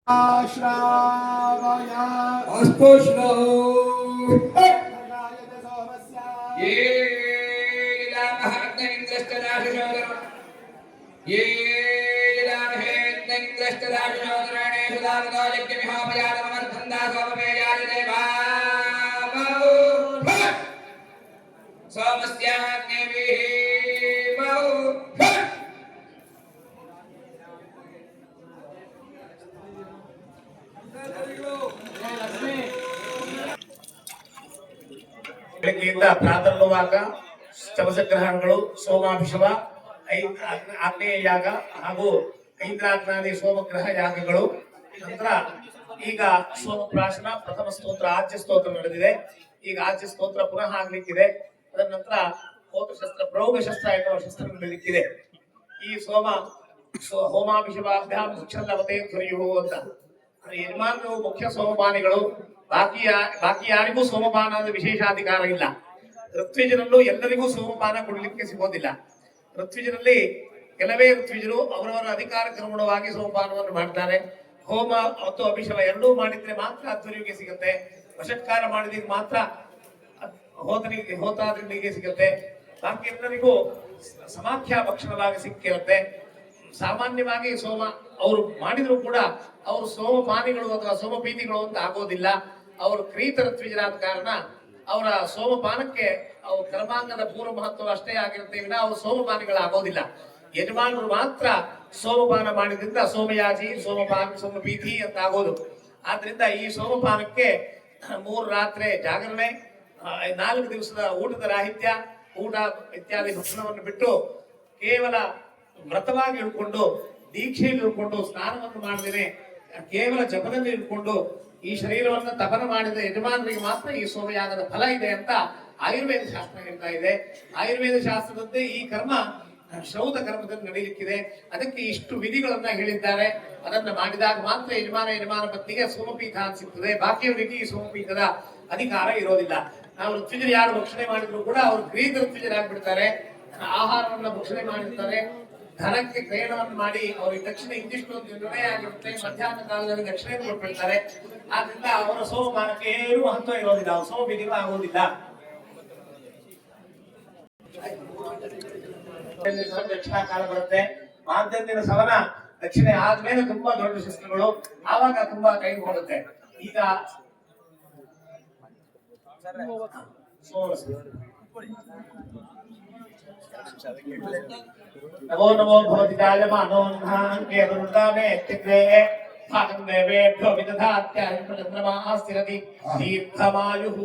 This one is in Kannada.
आश्रावय अस्पुष्णौ ये ये ಬೆಳಗ್ಗೆಯಿಂದ ಪ್ರಾತರುವಾಗ ಚಮಸಗ್ರಹಗಳು ಸೋಮಾಭಿಷವ ಆಗ್ನೇಯ ಯಾಗ ಹಾಗೂ ಐಂದ್ರಾಗ್ನಾದಿ ಸೋಮಗ್ರಹ ಯಾಗಗಳು ನಂತರ ಈಗ ಸೋಮಪ್ರಾಶನ ಪ್ರಥಮ ಸ್ತೋತ್ರ ಆಜ್ಯ ಸ್ತೋತ್ರ ನಡೆದಿದೆ. ಈಗ ಆಜ್ಯ ಸ್ತೋತ್ರ ಪುನಃ ಆಗ್ಲಿಕ್ಕಿದೆ. ಅದರ ನಂತರ ಹೋತಶಸ್ತ್ರ ಪ್ರೌಢ ಶಸ್ತ್ರ ಎನ್ನುವ ಶಸ್ತ್ರ ನಡೆಯಲಿಕ್ಕಿದೆ. ಈ ಹೋಮಾಭಿಷವಾಭ್ಯಾಂ ಸುಕ್ಷಲ್ಲವತೆ ಧ್ವರ್ಯು ಅಂತ ಯಜಮಾನರು ಮುಖ್ಯ ಸೋಮಪಾನಿಗಳು. ಬಾಕಿ ಯಾರಿಗೂ ಸೋಮಪಾನದ ವಿಶೇಷಾಧಿಕಾರ ಇಲ್ಲ. ಋತ್ವಿಜರಲ್ಲೂ ಎಲ್ಲರಿಗೂ ಸೋಮಪಾನ ಕೊಡಲಿಕ್ಕೆ ಸಿಗೋದಿಲ್ಲ. ಋತ್ವಿಜರಲ್ಲಿ ಕೆಲವೇ ಋತ್ವಿಜರು ಅವರವರ ಅಧಿಕಾರಕ್ಕೆ ಅನುಗುಣವಾಗಿ ಸೋಮಪಾನವನ್ನು ಮಾಡ್ತಾರೆ. ಹೋಮ ಮತ್ತು ಅಭಿಷೇಕ ಎರಡೂ ಮಾಡಿದ್ರೆ ಮಾತ್ರ ಅಧ್ವರ್ಯುಗೆ ಸಿಗುತ್ತೆ. ವಶತ್ಕಾರ ಮಾಡಿದ್ರೆ ಮಾತ್ರ ಹೋತಾದ್ರಿಗೆ ಸಿಗುತ್ತೆ. ಬಾಕಿ ಎಲ್ಲರಿಗೂ ಸಮಾಖ್ಯ ಭಕ್ಷಣವಾಗಿ ಸಿಕ್ಕಿರುತ್ತೆ. ಸಾಮಾನ್ಯವಾಗಿ ಸೋಮ ಅವರು ಮಾಡಿದ್ರು ಕೂಡ ಅವರು ಸೋಮಪಾನಿಗಳು ಅಥವಾ ಸೋಮಪೀತಿಗಳು ಅಂತ ಆಗೋದಿಲ್ಲ. ಅವರು ಕ್ರೀತ ಋತ್ವಿಜರಾದ ಕಾರಣ ಅವರ ಸೋಮಪಾನಕ್ಕೆ ಅವ್ರ ಕರ್ಮಾಂಗದ ಪೂರ್ವ ಮಹತ್ವ ಅಷ್ಟೇ ಆಗಿರುತ್ತೆ ವಿನ ಅವರು ಸೋಮಪಾನಿಗಳಾಗೋದಿಲ್ಲ. ಯಜಮಾನರು ಮಾತ್ರ ಸೋಮಪಾನ ಮಾಡಿದ್ರಿಂದ ಸೋಮಯಾಜಿ ಸೋಮಪೀಠಿ ಅಂತ ಆಗೋದು. ಆದ್ರಿಂದ ಈ ಸೋಮಪಾನಕ್ಕೆ 3 ರಾತ್ರಿ ಜಾಗರಣೆ, 4 ದಿವಸದ ಊಟದ ರಾಹಿತ್ಯ, ಊಟ ಇತ್ಯಾದಿ ಭಕ್ಷಣವನ್ನು ಬಿಟ್ಟು ಕೇವಲ ವ್ರತವಾಗಿ ಇಳ್ಕೊಂಡು ದೀಕ್ಷೆಯಲ್ಲಿ ಇಳ್ಕೊಂಡು ಸ್ನಾನವನ್ನು ಮಾಡದೇನೆ ಕೇವಲ ಜಪದಲ್ಲಿ ಇಳ್ಕೊಂಡು ಈ ಶರೀರವನ್ನು ತಪನ ಮಾಡಿದ ಯಜಮಾನರಿಗೆ ಮಾತ್ರ ಈ ಸೋಮಯಾಗದ ಫಲ ಇದೆ ಅಂತ ಆಯುರ್ವೇದ ಶಾಸ್ತ್ರ ಹೇಳ್ತಾ ಇದೆ. ಆಯುರ್ವೇದ ಶಾಸ್ತ್ರದಂತೆ ಈ ಕರ್ಮ ಶ್ರೌತ ಕರ್ಮದಲ್ಲಿ ನಡೆಯಲಿಕ್ಕಿದೆ. ಅದಕ್ಕೆ ಇಷ್ಟು ವಿಧಿಗಳನ್ನ ಹೇಳಿದ್ದಾರೆ. ಅದನ್ನ ಮಾಡಿದಾಗ ಮಾತ್ರ ಯಜಮಾನ ಪತ್ನಿಗೆ ಸೋಮಪೀಠ ಅನ್ಸಿರ್ತದೆ. ಬಾಕಿಯವರಿಗೆ ಈ ಸೋಮಪೀಠದ ಅಧಿಕಾರ ಇರೋದಿಲ್ಲ. ನಾವು ಋತ್ವಿಜರು ಯಾರು ಭಕ್ಷಣೆ ಮಾಡಿದ್ರು ಕೂಡ ಅವರು ಕ್ರೀತ ಋತ್ವಿಜರಾಗ್ಬಿಡ್ತಾರೆ. ಆಹಾರವನ್ನ ಭಕ್ಷಣೆ ಮಾಡಿರ್ತಾರೆ. ಧನಕ್ಕೆ ಕ್ರಯಣವನ್ನು ಮಾಡಿ ಅವ್ರಿಗೆ ದಕ್ಷಿಣೆ ಇಂದಿಷ್ಟು ನಿರ್ಣಯ ಆಗಿರುತ್ತೆ. ಮಧ್ಯಾಹ್ನ ಕಾಲದಲ್ಲಿ ದಕ್ಷಿಣೆ ಕೊಟ್ಬಿಡ್ತಾರೆ. ಆದ್ರಿಂದ ಅವರ ಸೋಮಪಾನಕ್ಕೆ ಏನೂ ಮಹತ್ವ ಇರೋದಿಲ್ಲ. ಅವ್ರ ಸೋಮಪೀಠ ಆಗೋದಿಲ್ಲ. ದಕ್ಷಿಣ ಕಾಲ ಬರುತ್ತೆ. ಮಾಧ್ಯಂದಿನ ಸವನ ದಕ್ಷಿಣೆ ಆದ್ಮೇಲೆ ತುಂಬಾ ದೊಡ್ಡ ಶಸ್ತ್ರಗಳು, ಆವಾಗ ತುಂಬಾ ಕೈ ಹೋಗುತ್ತೆ. ಈಗ ನಮೋ ನಮೋ ಭವತಿ ದೇವೇಭ್ಯೋ ವಿದಧಾತ್ಯಮಾಸ್ತಿರತಿ ದೀರ್ಘಮಾಯುಃ.